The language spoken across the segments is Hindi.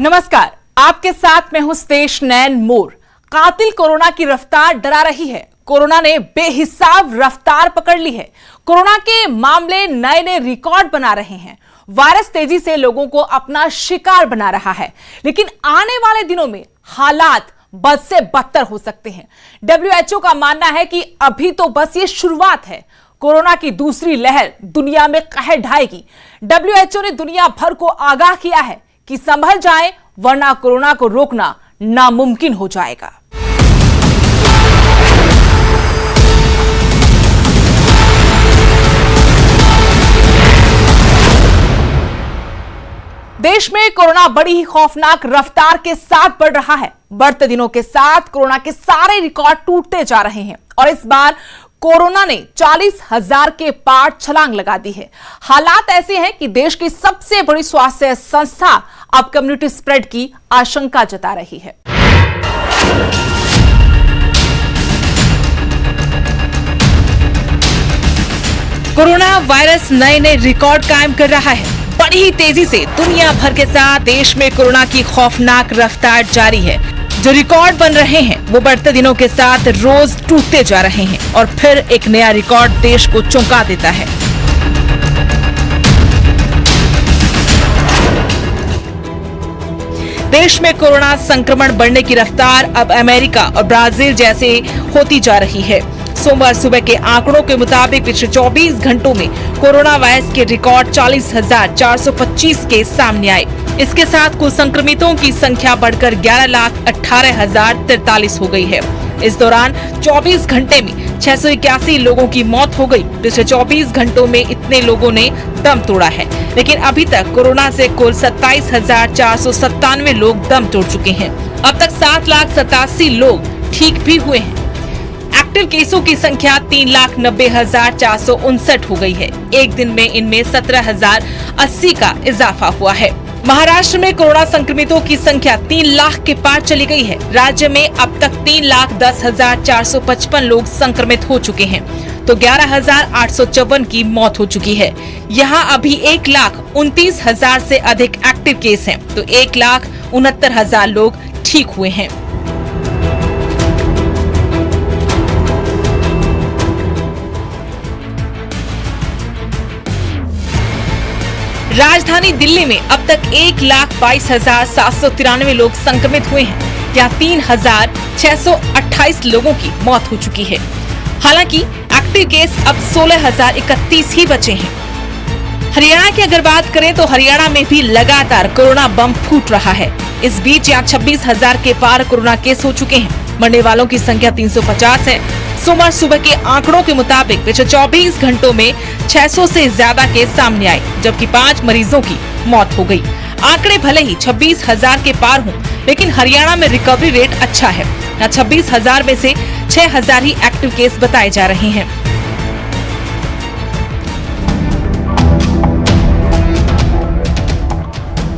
नमस्कार, आपके साथ मैं हूं स्तेश नैन मोर। कातिल कोरोना की रफ्तार डरा रही है। कोरोना ने बेहिसाब रफ्तार पकड़ ली है। कोरोना के मामले नए नए रिकॉर्ड बना रहे हैं। वायरस तेजी से लोगों को अपना शिकार बना रहा है, लेकिन आने वाले दिनों में हालात बद से बदतर हो सकते हैं। WHO का मानना है कि अभी तो बस ये शुरुआत है। कोरोना की दूसरी लहर दुनिया में कहर ढाएगी। WHO ने दुनिया भर को आगाह किया है कि संभल जाएं, वरना कोरोना को रोकना नामुमकिन हो जाएगा। देश में कोरोना बड़ी ही खौफनाक रफ्तार के साथ बढ़ रहा है। बढ़ते दिनों के साथ कोरोना के सारे रिकॉर्ड टूटते जा रहे हैं और इस बार कोरोना ने 40,000 के पार छलांग लगा दी है। हालात ऐसे हैं कि देश की सबसे बड़ी स्वास्थ्य संस्था अब कम्युनिटी स्प्रेड की आशंका जता रही है। कोरोना वायरस नए नए रिकॉर्ड कायम कर रहा है। बड़ी ही तेजी से दुनिया भर के साथ देश में कोरोना की खौफनाक रफ्तार जारी है। जो रिकॉर्ड बन रहे हैं वो बढ़ते दिनों के साथ रोज टूटते जा रहे हैं और फिर एक नया रिकॉर्ड देश को चौंका देता है। देश में कोरोना संक्रमण बढ़ने की रफ्तार अब अमेरिका और ब्राजील जैसे होती जा रही है। सोमवार सुबह के आंकड़ों के मुताबिक पिछले 24 घंटों में कोरोना वायरस के रिकॉर्ड 40,425 के सामने आए। इसके साथ कुल संक्रमितों की संख्या बढ़कर 11,18,043 हो गई है। इस दौरान 24 घंटे में 681 लोगों की मौत हो गई। पिछले 24 घंटों में इतने लोगों ने दम तोड़ा है, लेकिन अभी तक कोरोना से कुल 27,497 लोग दम तोड़ चुके हैं। अब तक 7,87,000 लोग ठीक भी हुए हैं। एक्टिव केसों की संख्या 3,90,459 हो गई है। एक दिन में इनमें 17,080 का इजाफा हुआ है। महाराष्ट्र में कोरोना संक्रमितों की संख्या 3 लाख के पार चली गई है। राज्य में अब तक 3,10,455 लोग संक्रमित हो चुके हैं, तो 11,854 की मौत हो चुकी है। यहाँ अभी 1,29,000 से अधिक एक्टिव केस हैं, तो 1,69,000 लोग ठीक हुए हैं। राजधानी दिल्ली में अब तक 1,22,793 लोग संक्रमित हुए हैं। यहाँ 3,628 लोगों की मौत हो चुकी है। हालांकि एक्टिव केस अब 16,031 ही बचे हैं। हरियाणा की अगर बात करें तो हरियाणा में भी लगातार कोरोना बम फूट रहा है। इस बीच यहाँ 26,000 के पार कोरोना केस हो चुके हैं। मरने वालों की संख्या 350 है। सोमवार सुबह के आंकड़ों के मुताबिक पिछले 24 घंटों में 600 से ज्यादा केस सामने आए, जबकि 5 मरीजों की मौत हो गई। आंकड़े भले ही 26,000 के पार हों, लेकिन हरियाणा में रिकवरी रेट अच्छा है। यहाँ 26,000 में से 6,000 ही एक्टिव केस बताए जा रहे हैं।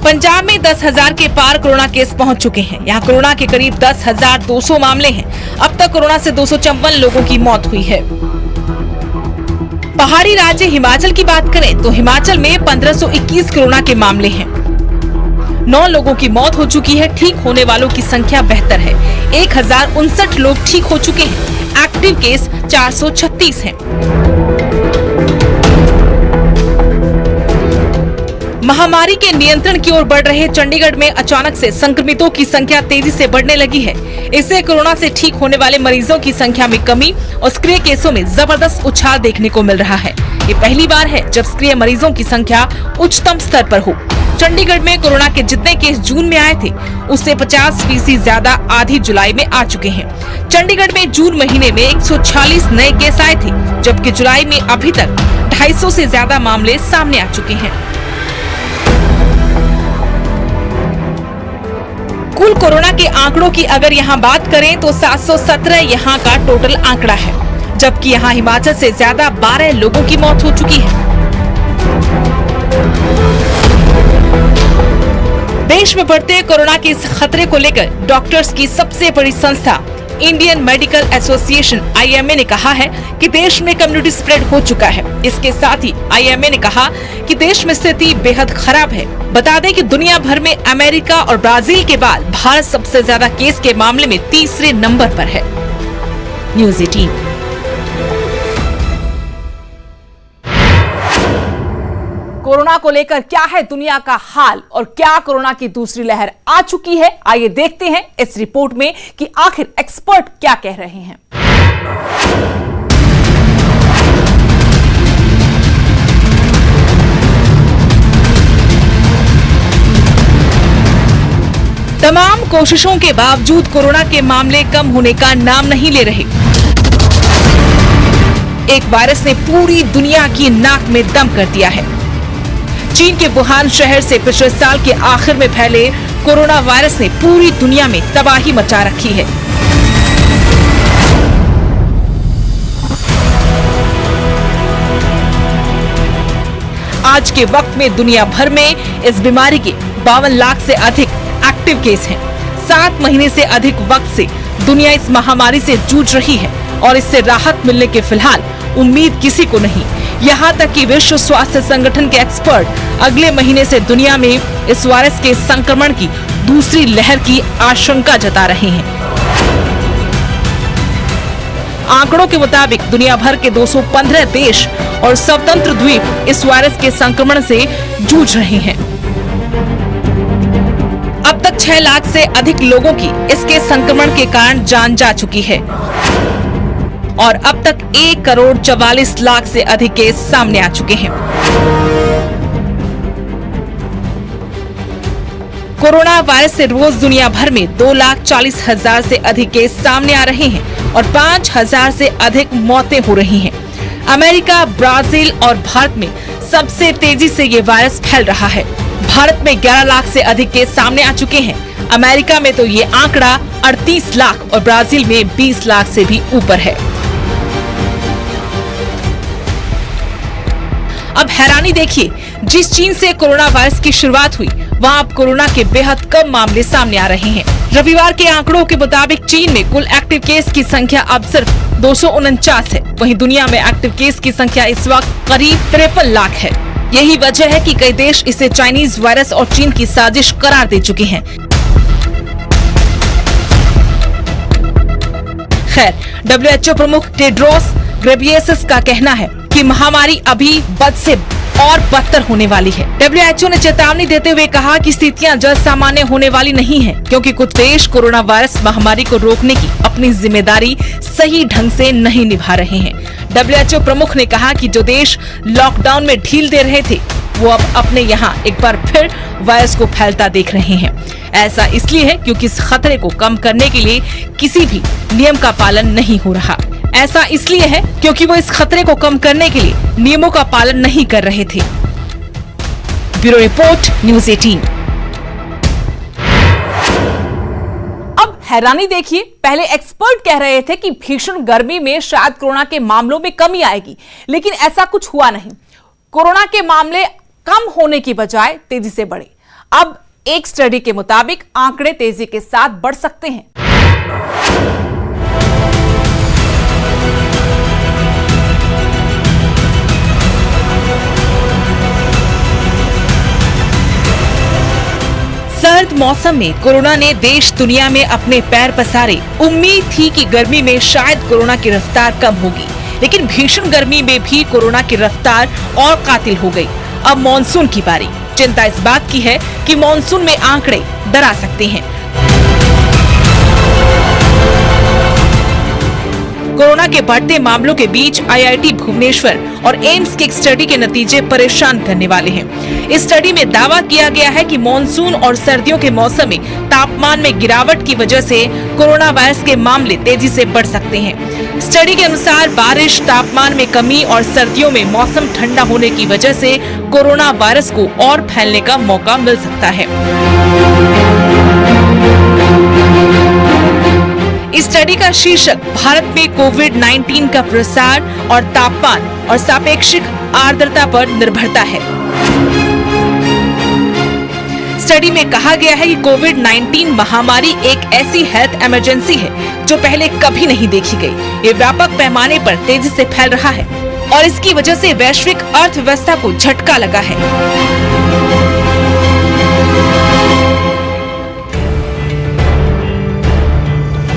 पंजाब में 10,000 के पार कोरोना केस पहुंच चुके हैं। यहाँ कोरोना के करीब 10,200 मामले हैं। अब तक कोरोना से 254 लोगों की मौत हुई है। पहाड़ी राज्य हिमाचल की बात करें तो हिमाचल में 1521 कोरोना के मामले हैं। 9 लोगों की मौत हो चुकी है। ठीक होने वालों की संख्या बेहतर है। 1,059 लोग ठीक हो चुके हैं। एक्टिव केस 436 हैं। महामारी के नियंत्रण की ओर बढ़ रहे चंडीगढ़ में अचानक से संक्रमितों की संख्या तेजी से बढ़ने लगी है। इससे कोरोना से ठीक होने वाले मरीजों की संख्या में कमी और सक्रिय केसों में जबरदस्त उछाल देखने को मिल रहा है। ये पहली बार है जब सक्रिय मरीजों की संख्या उच्चतम स्तर पर हो। चंडीगढ़ में कोरोना के जितने केस जून में आए थे, उससे 50% ज्यादा आधी जुलाई में आ चुके हैं। चंडीगढ़ में जून महीने में 146 नए केस आए थे, जबकि जुलाई में अभी तक 250 से ज्यादा मामले सामने आ चुके हैं। कुल कोरोना के आंकड़ों की अगर यहाँ बात करें तो 717 यहाँ का टोटल आंकड़ा है, जबकि यहाँ हिमाचल से ज्यादा 12 लोगों की मौत हो चुकी है। देश में बढ़ते कोरोना के इस खतरे को लेकर डॉक्टर्स की सबसे बड़ी संस्था इंडियन मेडिकल एसोसिएशन IMA ने कहा है कि देश में कम्युनिटी स्प्रेड हो चुका है। इसके साथ ही IMA ने कहा कि देश में स्थिति बेहद खराब है। बता दें कि दुनिया भर में अमेरिका और ब्राजील के बाद भारत सबसे ज्यादा केस के मामले में तीसरे नंबर पर है। न्यूज़ 18। कोरोना को लेकर क्या है दुनिया का हाल और क्या कोरोना की दूसरी लहर आ चुकी है, आइए देखते हैं इस रिपोर्ट में कि आखिर एक्सपर्ट क्या कह रहे हैं। तमाम कोशिशों के बावजूद कोरोना के मामले कम होने का नाम नहीं ले रहे। एक वायरस ने पूरी दुनिया की नाक में दम कर दिया है। चीन के वुहान शहर से पिछले साल के आखिर में फैले कोरोना वायरस ने पूरी दुनिया में तबाही मचा रखी है। आज के वक्त में दुनिया भर में इस बीमारी के 52 लाख से अधिक एक्टिव केस हैं। 7 महीने से अधिक वक्त से दुनिया इस महामारी से जूझ रही है और इससे राहत मिलने के फिलहाल उम्मीद किसी को नहीं। यहाँ तक कि विश्व स्वास्थ्य संगठन के एक्सपर्ट अगले महीने से दुनिया में इस वायरस के संक्रमण की दूसरी लहर की आशंका जता रहे हैं। आंकड़ों के मुताबिक दुनिया भर के 215 देश और स्वतंत्र द्वीप इस वायरस के संक्रमण से जूझ रहे हैं। अब तक 6 लाख से अधिक लोगों की इसके संक्रमण के कारण जान जा चुकी है और अब तक 1,44,00,000 से अधिक केस सामने आ चुके हैं। कोरोना वायरस से रोज दुनिया भर में 2,40,000 से अधिक केस सामने आ रहे हैं और 5,000 से अधिक मौतें हो रही हैं। अमेरिका, ब्राजील और भारत में सबसे तेजी से ये वायरस फैल रहा है। भारत में 11 लाख से अधिक केस सामने आ चुके हैं। अमेरिका में तो ये आंकड़ा 38 लाख और ब्राजील में 20 लाख से भी ऊपर है। अब हैरानी देखिए, जिस चीन से कोरोना वायरस की शुरुआत हुई वहां अब कोरोना के बेहद कम मामले सामने आ रहे हैं। रविवार के आंकड़ों के मुताबिक चीन में कुल एक्टिव केस की संख्या अब सिर्फ 249 है। वहीं दुनिया में एक्टिव केस की संख्या इस वक्त करीब 53 लाख है। यही वजह है कि कई देश इसे चाइनीज वायरस और चीन की साजिश करार दे चुके हैं। खैर, WHO प्रमुख टेड्रोस घेब्रेयेसस का कहना है कि महामारी अभी बद से और बदतर होने वाली है। WHO ने चेतावनी देते हुए कहा कि स्थितियां जल्द सामान्य होने वाली नहीं है, क्योंकि कुछ देश कोरोना वायरस महामारी को रोकने की अपनी जिम्मेदारी सही ढंग से नहीं निभा रहे हैं। WHO प्रमुख ने कहा कि जो देश लॉकडाउन में ढील दे रहे थे वो अब अपने यहाँ एक बार फिर वायरस को फैलता देख रहे हैं। ऐसा इसलिए है क्योंकि इस खतरे को कम करने के लिए किसी भी नियम का पालन नहीं हो रहा। ऐसा इसलिए है क्योंकि वो इस खतरे को कम करने के लिए नियमों का पालन नहीं कर रहे थे। Bureau report, news 18। अब हैरानी देखिए, पहले एक्सपर्ट कह रहे थे कि भीषण गर्मी में शायद कोरोना के मामलों में कमी आएगी, लेकिन ऐसा कुछ हुआ नहीं। कोरोना के मामले कम होने की बजाय तेजी से बढ़े। अब एक स्टडी के मुताबिक आंकड़े तेजी के साथ बढ़ सकते हैं। सर्द मौसम में कोरोना ने देश दुनिया में अपने पैर पसारे। उम्मीद थी कि गर्मी में शायद कोरोना की रफ्तार कम होगी, लेकिन भीषण गर्मी में भी कोरोना की रफ्तार और कातिल हो गई। अब मॉनसून की बारी। चिंता इस बात की है कि मॉनसून में आंकड़े डरा सकते हैं। कोरोना के बढ़ते मामलों के बीच IIT भुवनेश्वर और एम्स के एक स्टडी के नतीजे परेशान करने वाले हैं। इस स्टडी में दावा किया गया है कि मॉनसून और सर्दियों के मौसम में तापमान में गिरावट की वजह से कोरोना वायरस के मामले तेजी से बढ़ सकते हैं। स्टडी के अनुसार बारिश, तापमान में कमी और सर्दियों में मौसम ठंडा होने की वजह से कोरोना वायरस को और फैलने का मौका मिल सकता है। इस स्टडी का शीर्षक भारत में कोविड-19 का प्रसार और तापमान और सापेक्षिक आर्द्रता पर निर्भरता है। स्टडी में कहा गया है कि कोविड-19 महामारी एक ऐसी हेल्थ इमरजेंसी है जो पहले कभी नहीं देखी गई। ये व्यापक पैमाने पर तेजी से फैल रहा है और इसकी वजह से वैश्विक अर्थव्यवस्था को झटका लगा है।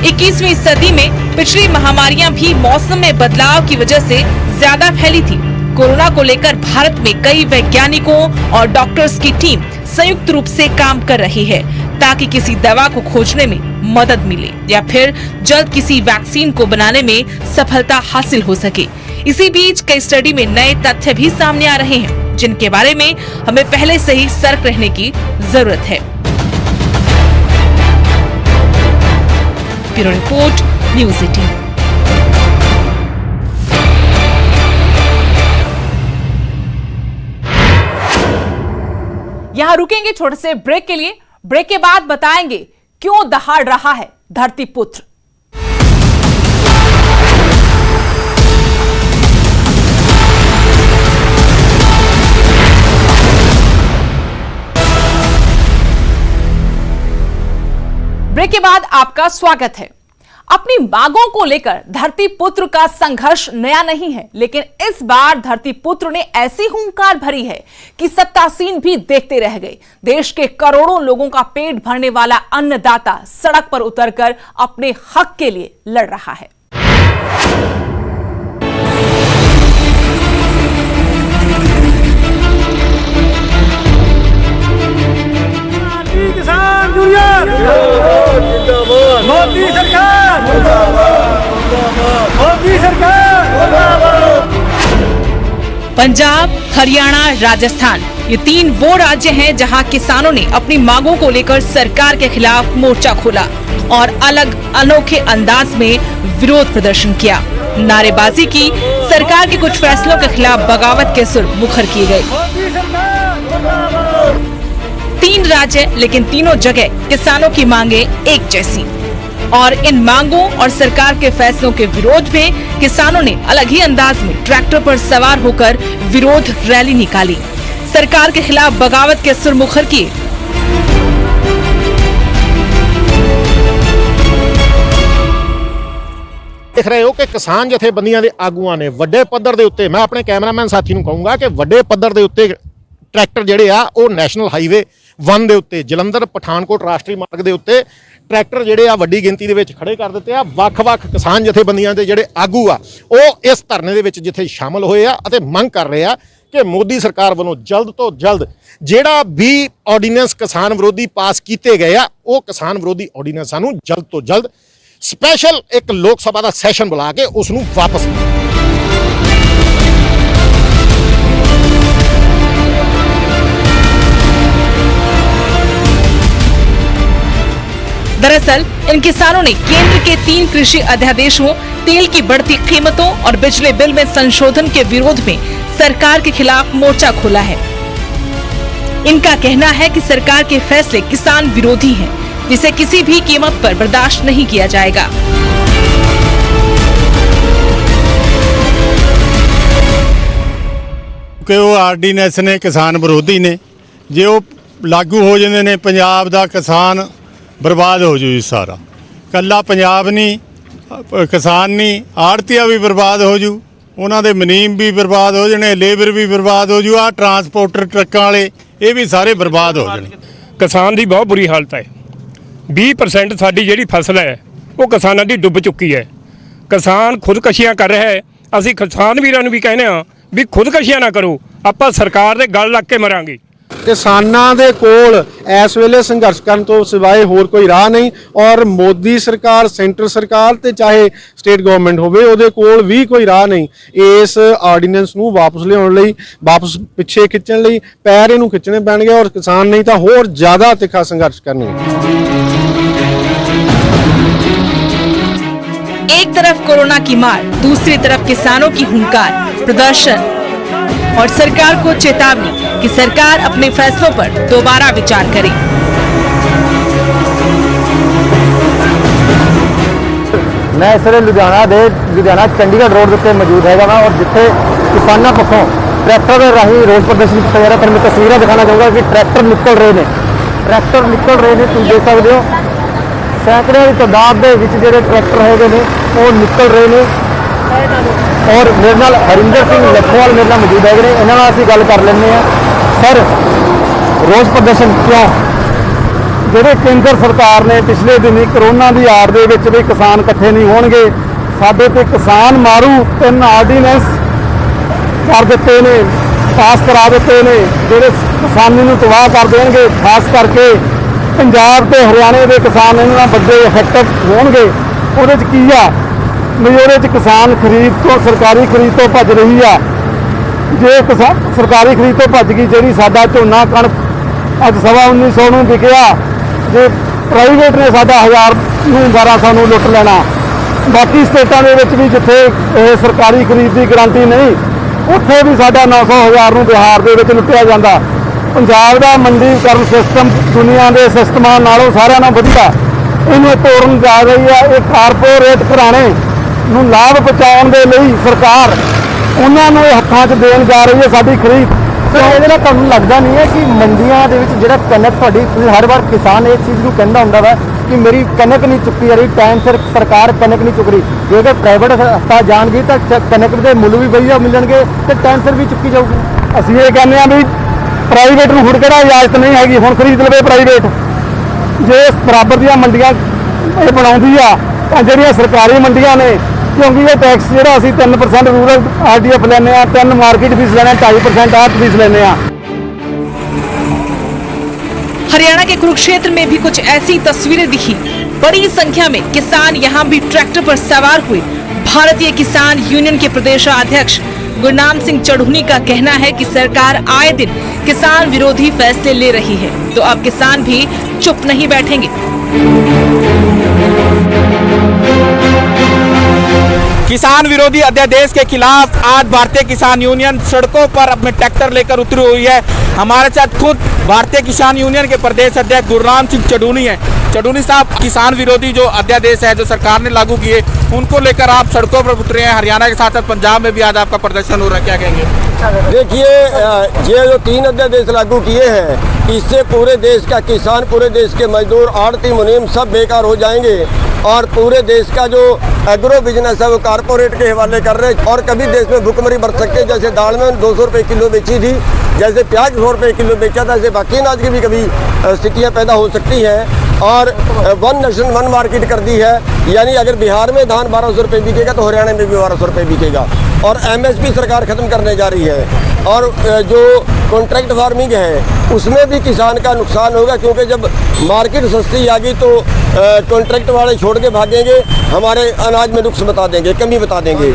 21वीं सदी में पिछली महामारियां भी मौसम में बदलाव की वजह से ज्यादा फैली थी। कोरोना को लेकर भारत में कई वैज्ञानिकों और डॉक्टर्स की टीम संयुक्त रूप से काम कर रही है ताकि किसी दवा को खोजने में मदद मिले या फिर जल्द किसी वैक्सीन को बनाने में सफलता हासिल हो सके। इसी बीच कई स्टडी में नए तथ्य भी सामने आ रहे हैं जिनके बारे में हमें पहले से ही सतर्क रहने की जरूरत है। Bureau report, news 18। यहाँ रुकेंगे छोटे से ब्रेक के लिए। ब्रेक के बाद बताएंगे क्यों दहाड़ रहा है धरतीपुत्र। ब्रेक के बाद आपका स्वागत है। अपनी मांगों को लेकर धरतीपुत्र का संघर्ष नया नहीं है, लेकिन इस बार धरतीपुत्र ने ऐसी हुंकार भरी है कि सत्तासीन भी देखते रह गए। देश के करोड़ों लोगों का पेट भरने वाला अन्नदाता सड़क पर उतरकर अपने हक के लिए लड़ रहा है। किसान यूनियन जिंदाबाद, मोदी सरकार जिंदाबाद, मोदी सरकार जिंदाबाद। पंजाब, हरियाणा, राजस्थान ये 3 वो राज्य हैं जहां किसानों ने अपनी मांगों को लेकर सरकार के खिलाफ मोर्चा खोला और अलग अनोखे अंदाज में विरोध प्रदर्शन किया, नारेबाजी की, सरकार के कुछ फैसलों के खिलाफ बगावत के सुर मुखर किए गए। 3 राज्य, लेकिन तीनों जगह किसानों की मांगे एक जैसी। और इन मांगों और सरकार के फैसलों के विरोध में किसानों ने अलग ही अंदाज में ट्रैक्टर पर सवार होकर विरोध रैली निकाली, सरकार के खिलाफ बगावत के सुर मुखर किए। देख रहे हो कि किसान जथेबंदियां दे आगूआं ने ਵੱਡੇ ਪੱਧਰ ਦੇ ਉੱਤੇ, मैं अपने कैमरामैन साथी ਨੂੰ ਕਹੂੰਗਾ कि ਵੱਡੇ ਪੱਧਰ ਦੇ ਉੱਤੇ ट्रैक्टर ਜਿਹੜੇ ਆ ਉਹ ਨੈਸ਼ਨਲ ਹਾਈਵੇ 1 ਦੇ ਉੱਤੇ ਜਲੰਧਰ ਪਠਾਨਕੋਟ ਰਾਸ਼ਟਰੀ ਮਾਰਗ ਦੇ ਉੱਤੇ ट्रैक्टर ਜਿਹੜੇ ਆ ਵੱਡੀ ਗਿਣਤੀ ਦੇ ਵਿੱਚ ਖੜੇ ਕਰ ਦਿੱਤੇ ਆ। ਵੱਖ-ਵੱਖ ਕਿਸਾਨ ਜਥੇਬੰਦੀਆਂ ਦੇ ਜਿਹੜੇ ਆਗੂ ਆ ਉਹ ਇਸ ਧਰਨੇ ਦੇ ਵਿੱਚ ਜਿੱਥੇ ਸ਼ਾਮਲ ਹੋਏ ਆ ਅਤੇ ਮੰਗ ਕਰ ਰਹੇ ਆ ਕਿ ਮੋਦੀ ਸਰਕਾਰ ਵੱਲੋਂ ਜਲਦ ਤੋਂ ਜਲਦ ਜਿਹੜਾ ਵੀ ਆਰਡੀਨੈਂਸ ਕਿਸਾਨ ਵਿਰੋਧੀ ਪਾਸ ਕੀਤੇ ਗਏ ਆ ਉਹ ਕਿਸਾਨ ਵਿਰੋਧੀ ਆਰਡੀਨੈਂਸਾਂ ਨੂੰ ਜਲਦ ਤੋਂ ਜਲਦ ਸਪੈਸ਼ਲ ਇੱਕ ਲੋਕ ਸਭਾ ਦਾ ਸੈਸ਼ਨ ਬੁਲਾ ਕੇ ਉਸ ਨੂੰ ਵਾਪਸ दरअसल इन किसानों ने केंद्र के 3 कृषि अध्यादेशों, तेल की बढ़ती कीमतों और बिजली बिल में संशोधन के विरोध में सरकार के खिलाफ मोर्चा खोला है। इनका कहना है कि सरकार के फैसले किसान विरोधी हैं, जिसे किसी भी कीमत पर बर्दाश्त नहीं किया जाएगा। कि वो आर्डीनेंस ने किसान विरोधी ने, जो लागू हो जाते ने पंजाब दा किसान बर्बाद हो जू जी सारा। कल्ला पंजाब नहीं, किसान नहीं, आड़तिया भी बर्बाद हो जू, उन्होंने मुनीम भी बर्बाद हो जाने, लेबर भी बर्बाद हो जू, आ ट्रांसपोर्टर ट्रकों वाले ये भी सारे बर्बाद हो जाने। किसान की बहुत बुरी हालत है। 20% साडी जिहड़ी फसल है वो किसानों की डुब चुकी है। किसान खुदकशियां कर रहा है। असीं किसान वीरां नूं भी कहने भी खुदकशियां ना करो, आपां सरकार दे गल लग के मरांगे। किसानां दे कोल इस वेले संघर्ष करन तो सिवाए होर कोई राह नहीं। और मोदी सरकार, सेंटर सरकार ते चाहे स्टेट गवर्नमेंट होवे उहदे कोल भी कोई राह नहीं। इस आर्डीनेंस नूं वापस लियाउण लई, वापस पिछे खिच्चण लई पैर इहनूं खिच्चणे पैणगे और किसान नहीं तां होर ज़्यादा तिखा संघर्ष करनगे। एक तरफ कोरोना की मार, दूसरी तरफ किसानों की हुंकार, प्रदर्शन और सरकार को चेतावनी कि सरकार अपने फैसलों पर दोबारा विचार करे। मैं इस ਵੇਲੇ लुधियाना चंडीगढ़ रोड उत्ते मौजूद है और जिथे किसानों पक्षों ट्रैक्टर राही रोड प्रदर्शन किया जा रहा। मैं तस्वीरें दिखाना चाहूँगा कि ट्रैक्टर निकल रहे हैं। ट्रैक्टर निकल रहे हैं, तुम देख सकते हो सैकड़ों की तादाद के विच जिहड़े ट्रैक्टर हैगे ने वो निकल रहे हैं। और मेरे नाल हरिंदर सिंह लखोवाल मेरे नाल मौजूद हैगे ने, इन्हां नाल असीं गल कर लैंदे आ। सर, रोज़ प्रदर्शन क्यों? ਜਿਹੜੇ ਕੇਂਦਰ ਸਰਕਾਰ ਨੇ ਪਿਛਲੇ ਦਿਨੀ ਕਰੋਨਾ ਦੀ ਆੜ ਦੇ ਵਿੱਚ ਵੀ ਕਿਸਾਨ ਇਕੱਠੇ ਨਹੀਂ ਹੋਣਗੇ, ਸਾਡੇ ਤੇ ਕਿਸਾਨ ਮਾਰੂ 3 ਆਰਡੀਨੈਂਸ ਕਰ ਦਿੱਤੇ ਨੇ, ਪਾਸ ਕਰਾ ਦਿੱਤੇ ਨੇ, ਜਿਹੜੇ ਕਿਸਾਨੀ ਨੂੰ ਤਬਾਹ ਕਰ ਦੇਣਗੇ। ਖਾਸ ਕਰਕੇ ਪੰਜਾਬ ਤੇ ਹਰਿਆਣੇ ਦੇ ਕਿਸਾਨ ਇਹਨਾਂ ਨਾਲ ਵੱਡੇ ਇਫੈਕਟ ਹੋਣਗੇ। ਉਹਦੇ 'ਚ ਕੀ ਆ ਵੀ ਉਹਦੇ 'ਚ ਕਿਸਾਨ ਖਰੀਦ ਤੋਂ, ਸਰਕਾਰੀ ਖਰੀਦ ਤੋਂ ਭੱਜ ਰਹੀ ਆ। ਜੇ ਕਿਸਾਨ ਸਰਕਾਰੀ ਖਰੀਦ ਤੋਂ ਭੱਜ ਗਈ, ਜਿਹੜੀ ਸਾਡਾ ਝੋਨਾ ਕਣਕ ਅੱਜ 1950 ਨੂੰ ਵਿਕਿਆ, ਜੇ ਪ੍ਰਾਈਵੇਟ ਨੇ ਸਾਡਾ 1000 ਨੂੰ 1200 ਨੂੰ ਲੁੱਟ ਲੈਣਾ। ਬਾਕੀ ਸਟੇਟਾਂ ਦੇ ਵਿੱਚ ਵੀ ਜਿੱਥੇ ਇਹ ਸਰਕਾਰੀ ਖਰੀਦ ਦੀ ਗਾਰੰਟੀ ਨਹੀਂ, ਉੱਥੇ ਵੀ ਸਾਡਾ 900 1000 ਨੂੰ ਬਿਹਾਰ ਦੇ ਵਿੱਚ ਲੁੱਟਿਆ ਜਾਂਦਾ। ਪੰਜਾਬ ਦਾ ਮੰਡੀਕਰਨ ਸਿਸਟਮ ਦੁਨੀਆ ਦੇ ਸਿਸਟਮਾਂ ਨਾਲੋਂ ਸਾਰਿਆਂ ਨਾਲੋਂ ਵਧੀਆ, ਇਹਨੂੰ ਤੋੜਨ ਜਾ ਰਹੀ ਹੈ। ਇਹ ਕਾਰਪੋਰੇਟ ਘਰਾਣੇ ਨੂੰ ਲਾਭ ਪਹੁੰਚਾਉਣ ਦੇ ਲਈ ਸਰਕਾਰ ਉਹਨਾਂ ਨੂੰ ਇਹ ਹੱਥਾਂ 'ਚ ਦੇਣ ਜਾ ਰਹੀ ਹੈ ਸਾਡੀ ਖਰੀਦ। ਸੋ ਇਹਦੇ ਨਾਲ ਤੁਹਾਨੂੰ ਲੱਗਦਾ ਨਹੀਂ ਹੈ ਕਿ ਮੰਡੀਆਂ ਦੇ ਵਿੱਚ ਜਿਹੜਾ ਕਣਕ ਤੁਹਾਡੀ, ਹਰ ਵਾਰ ਕਿਸਾਨ ਇਸ ਚੀਜ਼ ਨੂੰ ਕਹਿੰਦਾ ਹੁੰਦਾ ਵਾ ਕਿ ਮੇਰੀ ਕਣਕ ਨਹੀਂ ਚੁੱਕੀ ਜਾ ਰਹੀ, ਟਾਈਮ ਸਿਰ ਸਰਕਾਰ ਕਣਕ ਨਹੀਂ ਚੁੱਕ ਰਹੀ। ਜੇਕਰ ਪ੍ਰਾਈਵੇਟ ਹਸਪਤਾਲ ਜਾਣਗੇ ਤਾਂ ਕਣਕ ਦੇ ਮੁੱਲ ਵੀ ਵਧੀਆ ਮਿਲਣਗੇ ਤੇ ਟਾਈਮ ਸਿਰ ਵੀ ਚੁੱਕੀ ਜਾਊਗੀ। ਅਸੀਂ ਇਹ ਕਹਿੰਦੇ ਹਾਂ ਵੀ ਪ੍ਰਾਈਵੇਟ ਨੂੰ ਹੁਣ ਕਿਹੜਾ ਇਜਾਜ਼ਤ ਨਹੀਂ ਹੈਗੀ, ਹੁਣ ਖਰੀਦ ਲਵੇ ਪ੍ਰਾਈਵੇਟ। ਜੇ ਬਰਾਬਰ ਦੀਆਂ ਮੰਡੀਆਂ ਇਹ ਬਣਾਉਂਦੀ ਆ ਤਾਂ ਜਿਹੜੀਆਂ ਸਰਕਾਰੀ ਮੰਡੀਆਂ ਨੇ, क्योंकि ये टैक्स जो असी 3% रूरल RDF लेने, 3 मार्केट फीस लेने, 2.5% आर्ट फीस लेने। हरियाणा के कुरुक्षेत्र में भी कुछ ऐसी तस्वीरें दिखी। बड़ी संख्या में किसान यहाँ भी ट्रैक्टर पर सवार हुए। भारतीय किसान यूनियन के प्रदेशाध्यक्ष गुरनाम सिंह चढ़ूनी का कहना है कि सरकार आए दिन किसान विरोधी फैसले ले रही है, तो अब किसान भी चुप नहीं बैठेंगे। किसान विरोधी अध्यादेश के खिलाफ आज भारतीय किसान यूनियन सड़कों पर अपने ट्रैक्टर लेकर उतरी हुई है। हमारे साथ खुद भारतीय किसान यूनियन के प्रदेश अध्यक्ष गुरनाम सिंह चढ़ूनी है। चढ़ूनी साहब, किसान विरोधी जो अध्यादेश है जो सरकार ने लागू किए, उनको लेकर आप सड़कों पर उतरे हैं। हरियाणा के साथ साथ पंजाब में भी आज आपका प्रदर्शन हो रहा है, क्या कहेंगे? देखिए, ये जो 3 अध्यादेश लागू किए हैं, इससे पूरे देश का किसान, पूरे देश के मजदूर, आड़ती, मुनीम सब बेकार हो जाएंगे और पूरे देश का जो एग्रो बिजनेस है वो कारपोरेट के हवाले कर रहे हैं। और कभी देश में भुखमरी बढ़ सकती है। जैसे दाल में 200 रुपये किलो बेची थी, जैसे प्याज 100 रुपये किलो बेचा था, ऐसे बाकी अनाज की भी कभी स्थितियाँ पैदा हो सकती हैं। और 1 नेशन 1 मार्केट कर दी है, यानी अगर बिहार में धान 1200 रुपये बिकेगा तो हरियाणा में भी 1200 रुपये बिकेगा। और MSP सरकार ख़त्म करने जा रही है। और जो कॉन्ट्रैक्ट फार्मिंग है उसमें भी किसान का नुकसान होगा, क्योंकि जब मार्केट सस्ती आ गई तो कॉन्ट्रैक्ट वाले छोड़ के भागेंगे, हमारे अनाज में नुक्स बता देंगे, कमी बता देंगे।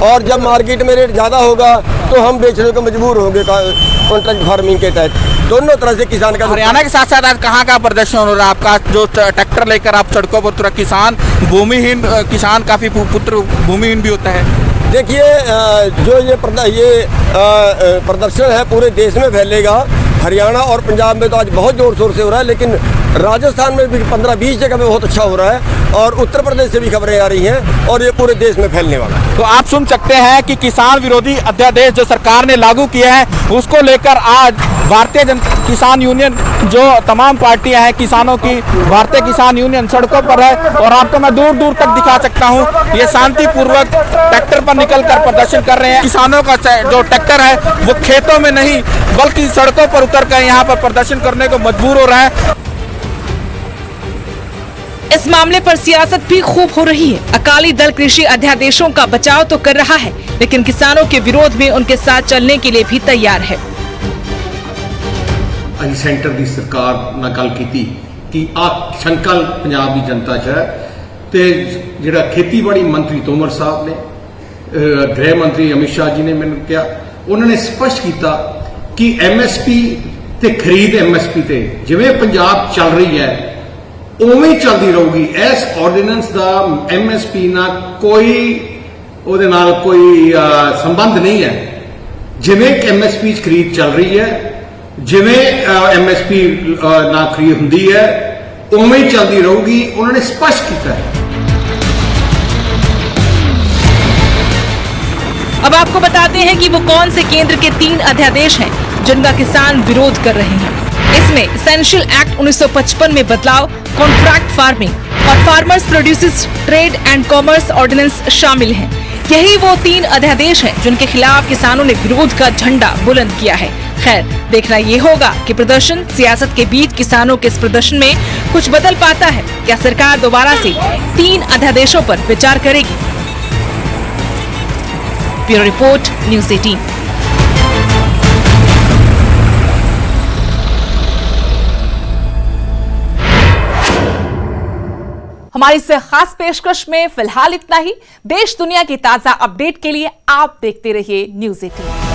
और जब मार्केट में रेट ज़्यादा होगा तो हम बेचने को मजबूर होंगे कॉन्ट्रैक्ट फार्मिंग के तहत। दोनों तरह से किसान का। हरियाणा के साथ साथ आज कहाँ का प्रदर्शन हो रहा है आपका? जो ट्रैक्टर लेकर आप सड़कों पर उतरा, किसान भूमिहीन, किसान काफ़ी पुत्र भूमिहीन भी होता है। देखिए, जो ये प्रदर्शन है पूरे देश में फैलेगा। हरियाणा और पंजाब में तो आज बहुत जोर शोर से हो रहा है, लेकिन राजस्थान में भी 15-20 जगह में बहुत अच्छा हो रहा है। और उत्तर प्रदेश से भी खबरें आ रही हैं और ये पूरे देश में फैलने वाला है। तो आप सुन सकते हैं कि किसान विरोधी अध्यादेश जो सरकार ने लागू किया है, उसको लेकर आज भारतीय किसान यूनियन, जो तमाम पार्टियां हैं किसानों की, भारतीय किसान यूनियन सड़कों पर है। और आपको मैं दूर दूर तक दिखा सकता हूं, ये शांतिपूर्वक ट्रैक्टर पर निकलकर प्रदर्शन कर रहे हैं। किसानों का जो ट्रैक्टर है वो खेतों में नहीं बल्कि सड़कों पर उतर कर यहाँ पर प्रदर्शन करने को मजबूर हो रहा है। इस मामले पर सियासत भी खूब हो रही है। अकाली दल कृषि अध्यादेशों का बचाव तो कर रहा है, लेकिन किसानों के विरोध में उनके साथ चलने के लिए भी तैयार है। अभी सेंटर की सरकार ਨਾਲ ਗੱਲ ਕੀਤੀ कि आ शंकल पंजाब की जनता च है ते जिहड़ा खेतीबाड़ी मंत्री तोमर साहब ने, गृह मंत्री अमित शाह जी ने मैंने कहा, उन्होंने स्पष्ट किया कि MSP ते खरीद MSP ते जिवें पंजाब चल रही है उवें चलती रहूगी। इस ऑर्डिनेंस का MSP ना कोई ਉਹਦੇ ਨਾਲ कोई संबंध नहीं है। जिवें MSP खरीद चल रही है, जिवें MSP ना खरीद हुंदी है उवें चलती रहूगी, उन्होंने स्पष्ट किया है। अब आपको बताते हैं कि वो कौन से केंद्र के 3 अध्यादेश हैं जिनका किसान विरोध कर रहे हैं। इसमें इसेंशियल एक्ट 1955 में बदलाव, कॉन्ट्रैक्ट फार्मिंग और farmers producers trade and commerce ordinance शामिल हैं। यही वो 3 अध्यादेश हैं जिनके खिलाफ किसानों ने विरोध का झंडा बुलंद किया है। खैर, देखना ये होगा कि प्रदर्शन सियासत के बीच किसानों के इस प्रदर्शन में कुछ बदल पाता है। क्या सरकार दोबारा से 3 अध्यादेशों पर विचार करेगी? Bureau report, news 18। हमारी इस खास पेशकश में फिलहाल इतना ही। देश दुनिया की ताजा अपडेट के लिए आप देखते रहिए न्यूज़ 18।